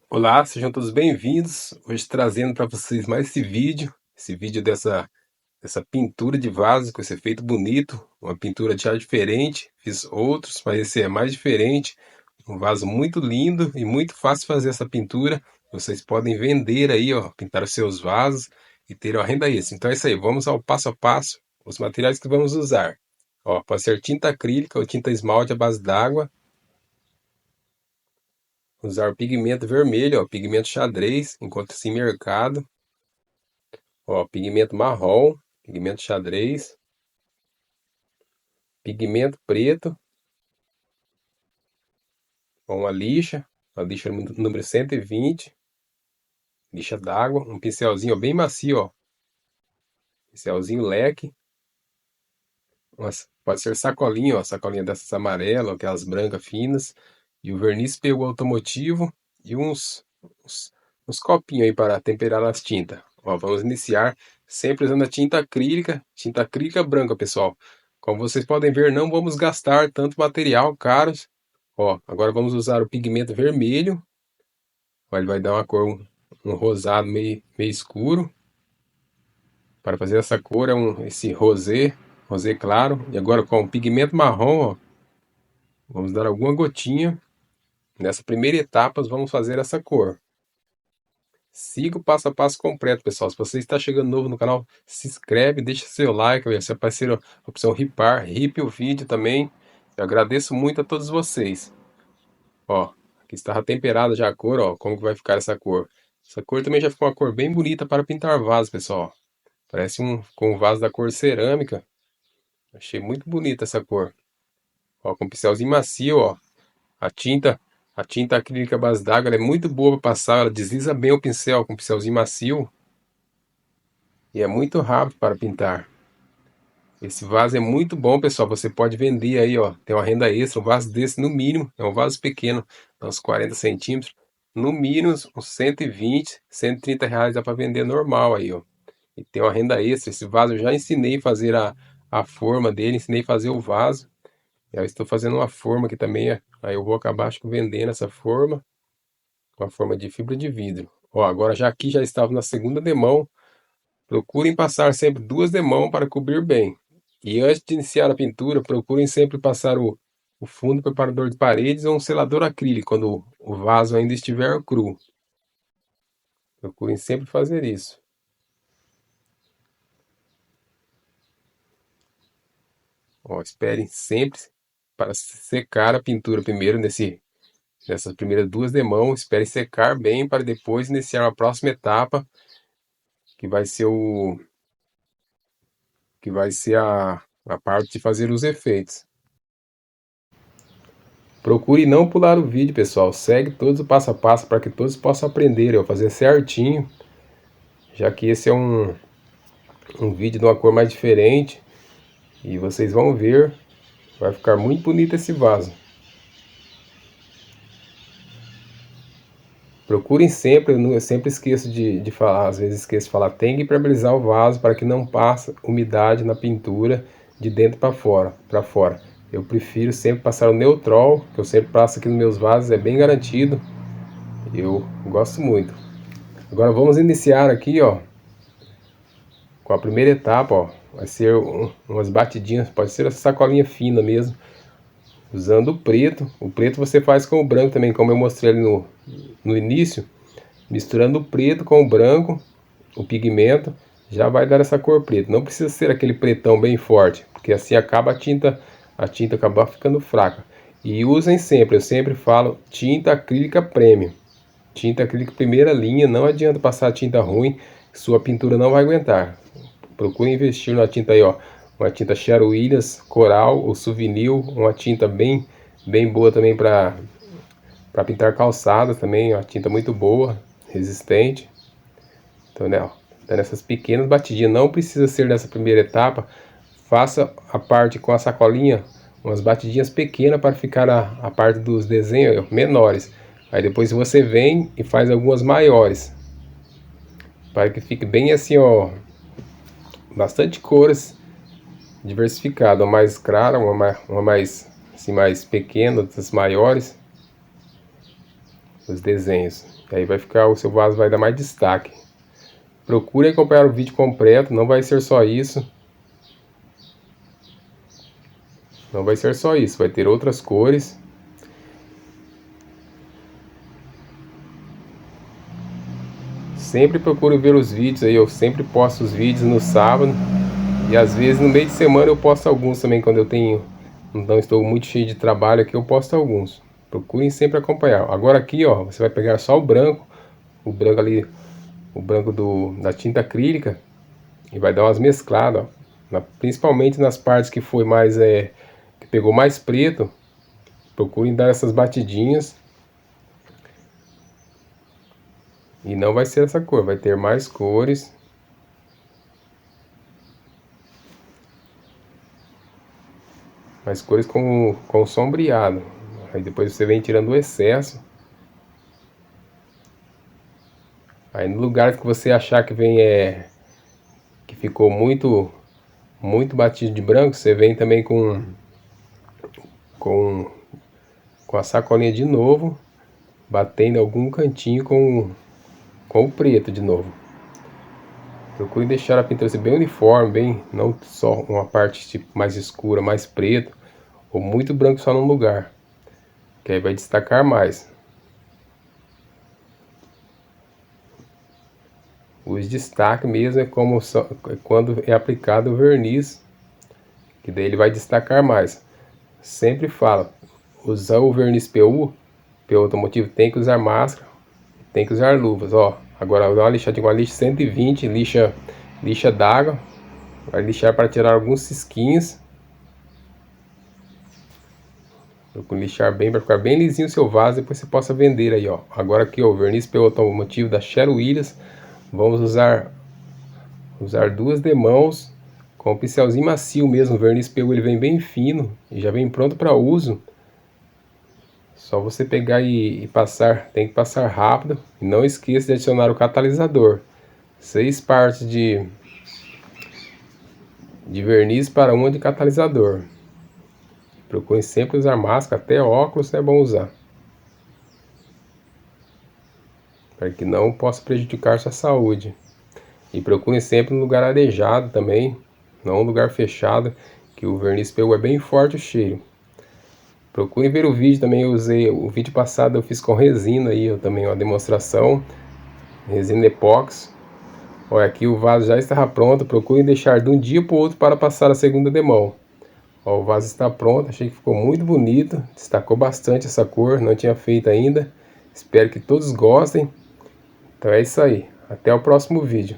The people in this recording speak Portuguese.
Olá, sejam todos bem-vindos. Hoje trazendo para vocês mais esse vídeo dessa pintura de vaso com esse efeito bonito, uma pintura já diferente. Fiz outros, mas esse é mais diferente. Um vaso muito lindo e muito fácil fazer essa pintura. Vocês podem vender aí, ó, pintar os seus vasos e ter uma renda extra. Então é isso aí, vamos ao passo a passo. Os materiais que vamos usar. Ó, pode ser tinta acrílica ou tinta esmalte à base d'água. Usar o pigmento vermelho, ó, pigmento xadrez, encontra-se em mercado. Ó, pigmento marrom, pigmento xadrez, pigmento preto, ó, a lixa número 120, lixa d'água, um pincelzinho ó, bem macio, ó, pincelzinho leque, pode ser sacolinha, ó, sacolinha dessas amarelas, aquelas brancas finas, e o verniz pegou automotivo e uns, uns copinhos aí para temperar as tintas. Ó, vamos iniciar sempre usando a tinta acrílica branca, pessoal. Como vocês podem ver, não vamos gastar tanto material caro. Ó, agora vamos usar o pigmento vermelho. Ó, ele vai dar uma cor, um rosado meio escuro. Para fazer essa cor é esse rosé claro. E agora com o pigmento marrom, ó, vamos dar alguma gotinha. Nessa primeira etapa, vamos fazer essa cor. Siga o passo a passo completo, pessoal. Se você está chegando novo no canal, se inscreve, deixa seu like, se aparecer a opção ripar, ripe o vídeo também. Eu agradeço muito a todos vocês. Ó, aqui está temperada já a cor, ó, como que vai ficar essa cor. Essa cor também já ficou uma cor bem bonita para pintar vaso, pessoal. Parece com um vaso da cor cerâmica. Achei muito bonita essa cor. Ó, com um pincelzinho macio, ó. A tinta, a tinta acrílica base d'água, ela é muito boa para passar, ela desliza bem o pincel com um pincelzinho macio e é muito rápido para pintar. Esse vaso é muito bom, pessoal. Você pode vender aí, ó. Tem uma renda extra. Um vaso desse, no mínimo, é um vaso pequeno, uns 40 centímetros. No mínimo, uns 120, 130 reais dá para vender normal aí, ó. E tem uma renda extra. Esse vaso eu já ensinei a fazer a forma dele, ensinei a fazer o vaso. Eu estou fazendo uma forma aqui também, ó. Aí eu vou acabar, acho que vendendo essa forma, uma forma de fibra de vidro. Ó, agora já aqui já estava na segunda demão. Procurem passar sempre duas demãos para cobrir bem. E antes de iniciar a pintura, procurem sempre passar o fundo preparador de paredes ou um selador acrílico quando o vaso ainda estiver cru. Procurem sempre fazer isso. Ó, esperem sempre para secar a pintura primeiro nessas primeiras duas demãos. Esperem secar bem para depois iniciar a próxima etapa, que vai ser que vai ser a parte de fazer os efeitos. Procure não pular o vídeo, pessoal. Segue todos o passo a passo para que todos possam aprender a fazer certinho, já que esse é um vídeo de uma cor mais diferente e vocês vão ver, vai ficar muito bonito esse vaso. Procurem sempre, eu sempre esqueço de falar, às vezes esqueço de falar, tem que impermeabilizar o vaso para que não passe umidade na pintura de dentro para fora. Eu prefiro sempre passar o Neutrol, que eu sempre passo aqui nos meus vasos, é bem garantido. Eu gosto muito. Agora vamos iniciar aqui, ó, com a primeira etapa, ó, vai ser umas batidinhas, pode ser essa sacolinha fina mesmo, usando o preto. O preto você faz com o branco também, como eu mostrei ali no início, misturando o preto com o branco, o pigmento, já vai dar essa cor preta. Não precisa ser aquele pretão bem forte, porque assim acaba a tinta acaba ficando fraca. E usem sempre, eu sempre falo, tinta acrílica premium. Tinta acrílica primeira linha, não adianta passar tinta ruim, sua pintura não vai aguentar. Procure investir na tinta aí, ó, uma tinta Sherwin Williams, Coral ou Souvenir, uma tinta bem boa também para pintar calçadas também, uma tinta muito boa, resistente. Então, né, ó, tá nessas pequenas batidinhas, não precisa ser nessa primeira etapa. Faça a parte com a sacolinha, umas batidinhas pequenas para ficar a parte dos desenhos menores. Aí depois você vem e faz algumas maiores, para que fique bem assim, ó, bastante cores diversificada, uma mais clara, uma mais assim mais pequena, outras maiores. os desenhos. E aí vai ficar, o seu vaso vai dar mais destaque. Procure acompanhar o vídeo completo, não vai ser só isso. Não vai ser só isso, vai ter outras cores. Sempre procuro ver os vídeos aí, eu sempre posto os vídeos no sábado. E às vezes no meio de semana eu posto alguns também, quando eu tenho, não estou muito cheio de trabalho aqui, eu posto alguns. Procurem sempre acompanhar. Agora aqui, ó, você vai pegar só o branco ali, o branco da tinta acrílica, e vai dar umas mescladas, ó. Principalmente nas partes que foi mais, que pegou mais preto, procurem dar essas batidinhas. E não vai ser essa cor, vai ter mais cores. Mais cores com sombreado. Aí depois você vem tirando o excesso. Aí no lugar que você achar que vem que ficou muito batido de branco, você vem também com a sacolinha de novo, batendo algum cantinho com o preto de novo. Procure deixar a pintura assim, bem uniforme, bem, não só uma parte tipo mais escura, mais preto, ou muito branco só num lugar, que aí vai destacar mais. Os destaques mesmo é quando é aplicado o verniz, que daí ele vai destacar mais. Sempre fala, usar o verniz PU automotivo, tem que usar máscara, tem que usar luvas, ó. Agora dá uma lixadinha com a lixa 120, lixa d'água, vai lixar para tirar alguns cisquinhos. Com lixar bem para ficar bem lisinho o seu vaso, depois você possa vender aí, ó. Agora aqui, ó, o verniz PU automotivo da Sherwin Williams. Vamos usar duas demãos com um pincelzinho macio mesmo. O verniz PU ele vem bem fino e já vem pronto para uso. Só você pegar e passar, tem que passar rápido. E não esqueça de adicionar o catalisador. 6 partes de verniz para uma de catalisador. Procure sempre usar máscara, até óculos é bom usar, para que não possa prejudicar sua saúde. E procure sempre um lugar arejado também, não um lugar fechado, que o verniz PU é bem forte o cheiro. Procure ver o vídeo também, eu usei o vídeo passado, eu fiz com resina aí, eu também uma demonstração, resina epóxi. Olha, aqui o vaso já estava pronto, procure deixar de um dia para o outro para passar a segunda demão. Ó, o vaso está pronto, achei que ficou muito bonito, destacou bastante essa cor, não tinha feito ainda. Espero que todos gostem. Então é isso aí, até o próximo vídeo.